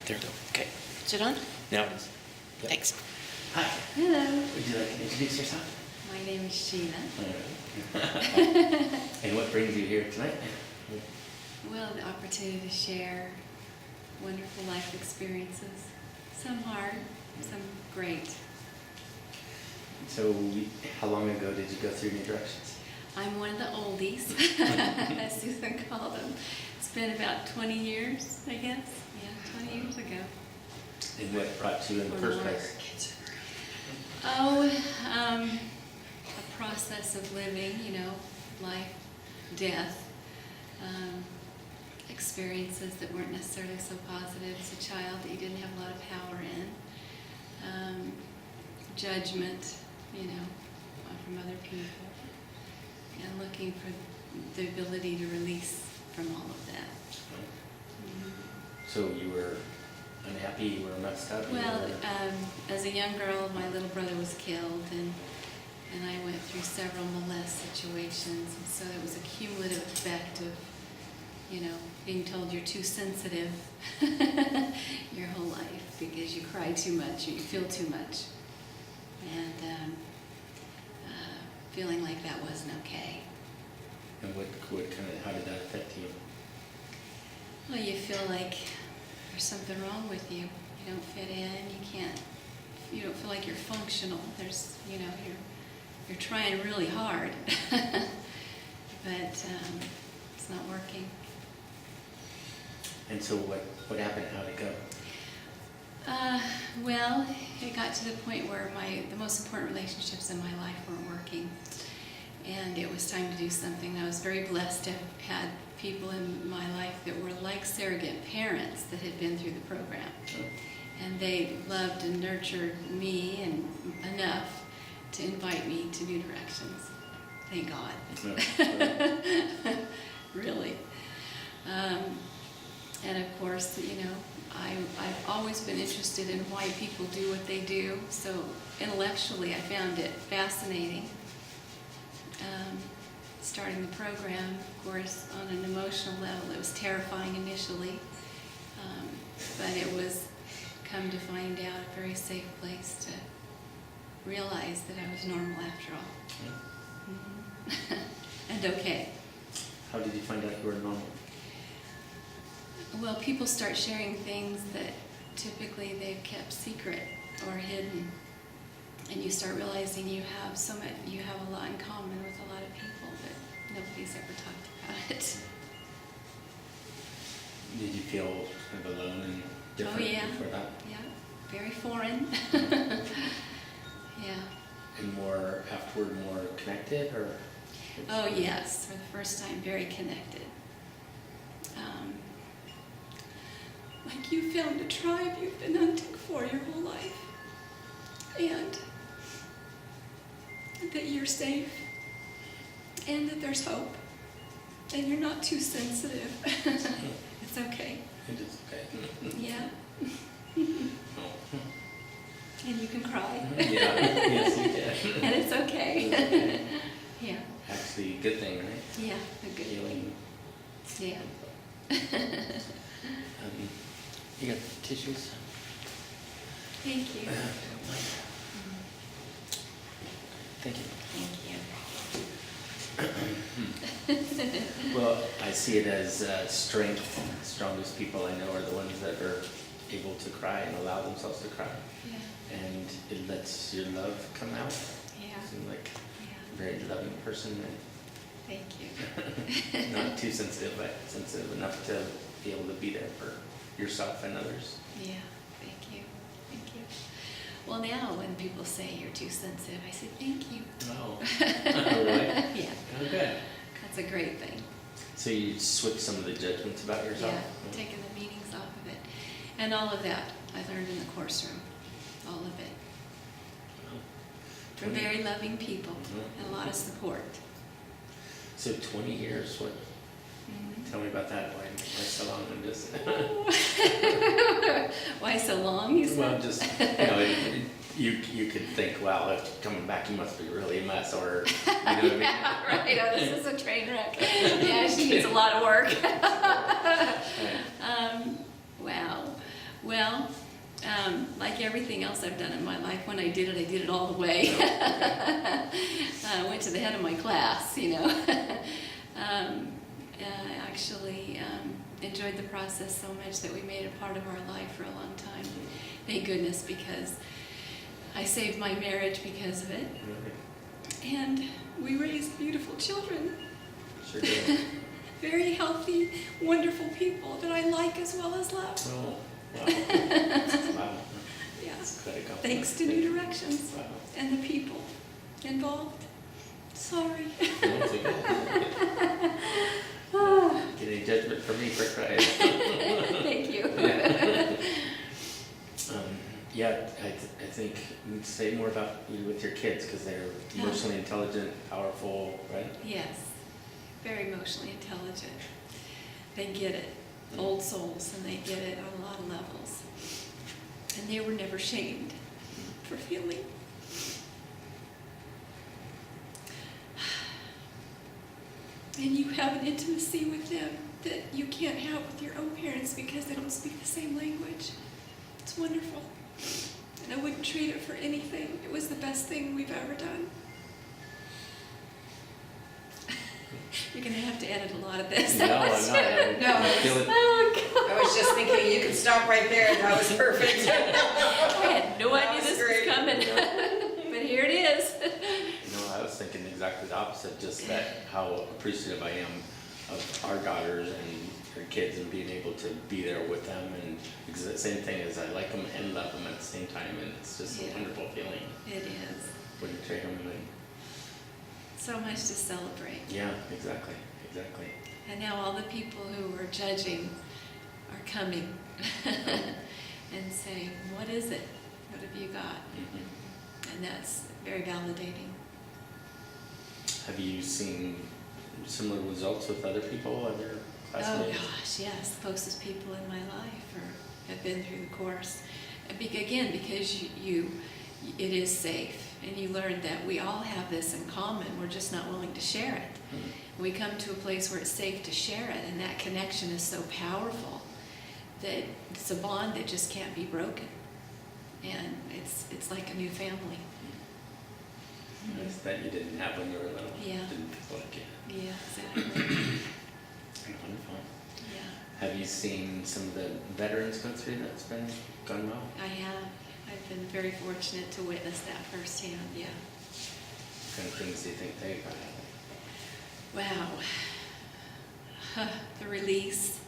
There we go. Okay. Is it on? Now it is. Yep. Thanks. Hi. Hello. Would you like to introduce yourself? My name is Sheila. And what brings you here tonight? Well, the opportunity to share wonderful life experiences. Some hard, some great. So, how long ago did you go through New Directions? I'm one of the oldies, as Susan called them. It's been about 20 years, I guess. Yeah, 20 years ago. And what brought you in the first place? Oh, a process of living, life, death, experiences that weren't necessarily so positive as a child that you didn't have a lot of power in, judgment, from other people, and looking for the ability to release from all of that. So you were unhappy, you were messed up? Well, as a young girl, my little brother was killed, and I went through several molest situations, and so it was a cumulative effect of, being told you're too sensitive your whole life because you cry too much or you feel too much, and feeling like that wasn't okay. And how did that affect you? Well, you feel like there's something wrong with you. You don't fit in. You don't feel like you're functional. There's, you're trying really hard, but it's not working. And so what happened? How'd it go? Well, it got to the point where the most important relationships in my life weren't working, and it was time to do something. I was very blessed to have had people in my life that were like surrogate parents that had been through the program. And they loved and nurtured me and enough to invite me to New Directions. Thank God. Really. And of course, I've always been interested in why people do what they do. So intellectually, I found it fascinating. Starting the program, of course, on an emotional level, it was terrifying initially, but it was, come to find out, a very safe place to realize that I was normal after all. Mm-hmm. And okay. How did you find out you were normal? Well, people start sharing things that typically they've kept secret or hidden, and you start realizing you have a lot in common with a lot of people, but nobody's ever talked about it. Did you feel kind of alone and different before that? Yeah, very foreign. Yeah. And afterward more connected, or? Oh yes, for the first time, very connected. Like you found a tribe you've been hunting for your whole life, and that you're safe, and that there's hope, and you're not too sensitive. It's okay. It is okay. Yeah. And you can cry. Yeah, yes you can. And it's okay. Yeah. Actually, a good thing, right? Yeah, a good Healing. Yeah. You got tissues? Thank you. Thank you. Thank you. Well, I see it as strength. The strongest people I know are the ones that are able to cry and allow themselves to cry. Yeah. And it lets your love come out. Yeah. You seem like Yeah. a very loving person. Thank you. And not too sensitive, but sensitive enough to be able to be there for yourself and others. Yeah. Thank you. Thank you. Well, now when people say you're too sensitive, I say thank you. Oh. Really? Yeah. Oh, good. That's a great thing. So you switch some of the judgments about yourself? Yeah, taking the meanings off of it. And all of that I learned in the course room. All of it. From very loving people and a lot of support. So 20 years, what? Mm-hmm. Tell me about that. Why so long? I'm just... Why so long, you said? Well, just, you could think, well, if coming back, you must be really a mess, or, you know what I mean? Yeah, right. Oh, this is a train wreck. Yeah, she needs a lot of work. Wow. Well, like everything else I've done in my life, when I did it all the way. I went to the head of my class, you know. I actually enjoyed the process so much that we made it part of our life for a long time. Thank goodness, because I saved my marriage because of it. Really? And we raised beautiful children. Sure did. Very healthy, wonderful people that I like as well as love. Oh, wow. Wow. Yeah. That's quite a compliment. Thanks to New Directions Wow. and the people involved. Sorry. That's okay. Get any judgment from me for crying. Thank you. Yeah, I think you'd say more about you with your kids because they're emotionally intelligent, powerful, right? Yes, very emotionally intelligent. They get it, old souls, and they get it on a lot of levels. And they were never shamed for feeling. And you have an intimacy with them that you can't have with your own parents because they don't speak the same language. It's wonderful. And I wouldn't trade it for anything. It was the best thing we've ever done. You're going to have to edit a lot of this. No, I'm not. No, I feel it. Oh, God. I was just thinking you could stop right there. That was perfect. I had no That idea was this great. was coming. But here it is. No, I was thinking exactly the opposite, just that how appreciative I am of our daughters and their kids and being able to be there with them. And because the same thing is I like them and love them at the same time, and it's just a wonderful feeling It is. when you trade them. And So much to celebrate. yeah, exactly. And now all the people who were judging are coming and saying, what is it? What have you got? Mm-hmm. And that's very validating. Have you seen similar results with other people, other Oh classmates? gosh, yes, the closest people in my life have been through the course. And again, because it is safe, and you learn that we all have this in common. We're just not willing to share it. Mm-hmm. We come to a place where it's safe to share it, and that connection is so powerful that it's a bond that just can't be broken. And it's like a new family. Nice that you didn't have when you were little. Yeah. Didn't feel like it. Yeah, exactly. Wonderful. Yeah, Have you seen some of the veterans go through that's been gone well? I have. I've been very fortunate to witness that firsthand, yeah. What kind of things do you think they got out of it? Wow. The release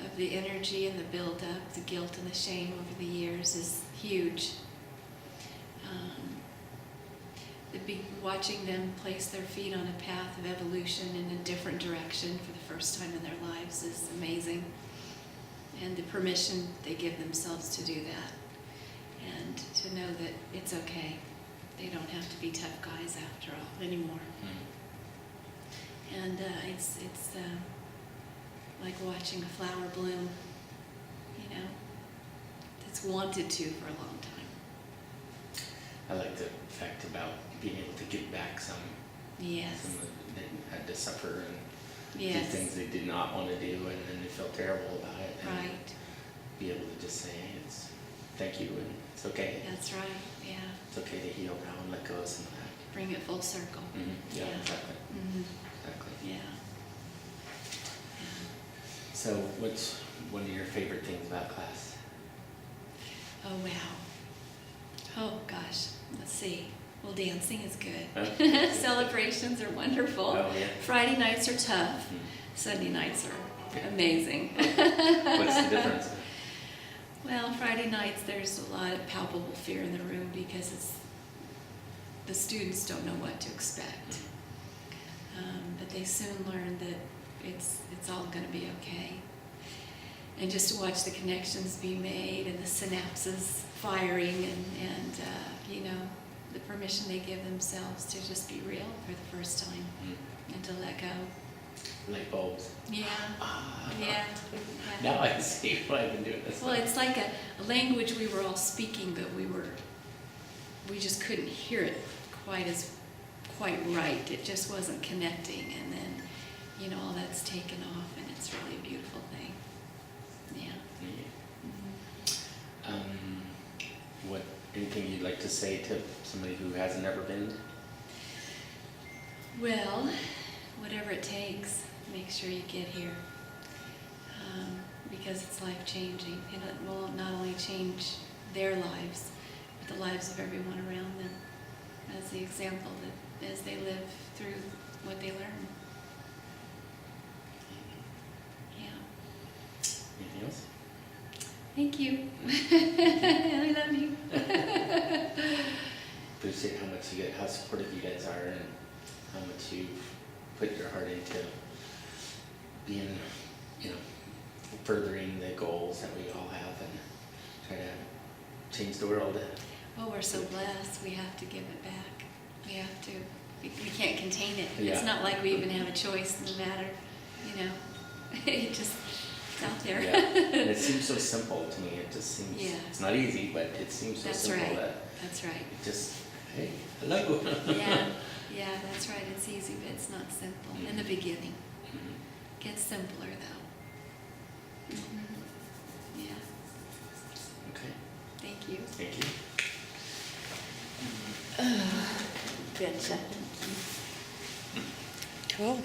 of the energy and the buildup, the guilt and the shame over the years is huge. Watching them place their feet on a path of evolution in a different direction for the first time in their lives is amazing. And the permission they give themselves to do that. And to know that it's okay. They don't have to be tough guys after all anymore. And it's like watching a flower bloom, you know. It's wanted to for a long time. I like the fact about being able to give back some Yes. that had to suffer and do Yes. things they did not want to do, and then they feel terrible about it. And Right. be able to just say, hey, thank you, and it's okay. That's right. Yeah. It's okay to heal now and let go of some of that. Bring it full circle. Yeah, exactly. Mm-hmm. Exactly. Yeah. So what's one of your favorite things about class? Oh, wow. Oh, gosh. Let's see. Well, dancing is good. Huh? Celebrations are wonderful. Oh, yeah. Friday nights are tough. Hmm. Sunday nights are amazing. What's the difference? Well, Friday nights there's a lot of palpable fear in the room because the students don't know what to expect. But they soon learn that it's all going to be okay. And just to watch the connections be made and the synapses firing and you know, the permission they give themselves to just be real for the first time and to let go. Light bulbs. Yeah, Ah. yeah. Now I see why I've been doing this. Well, it's like a language we were all speaking, but we just couldn't hear it quite right. It just wasn't connecting, and then, you know, all that's taken off, and it's really a beautiful thing. Yeah. anything you'd like to say to somebody who hasn't ever been? Well, whatever it takes, make sure you get here. Because it's life-changing, and it will not only change their lives, but the lives of everyone around them as the example that as they live through what they learn. Yeah. Anything else? Thank you. I love you. Appreciate how supportive you guys are, and how much you've put your heart into being, furthering the goals that we all have and try to change the world. Oh, we're so blessed. We have to give it back. We have to. We can't contain it. Yeah. It's not like we even have a choice in the matter. It just, it's out there. Yeah. And it seems so simple to me. It just seems, Yeah. it's not easy, but it seems so That's simple right. that That's right. it just, hey, hello. Yeah, that's right. It's easy, but it's not simple. In the beginning. It gets simpler, though. Yeah. Okay. Thank you. Thank you. Betcha. Cool.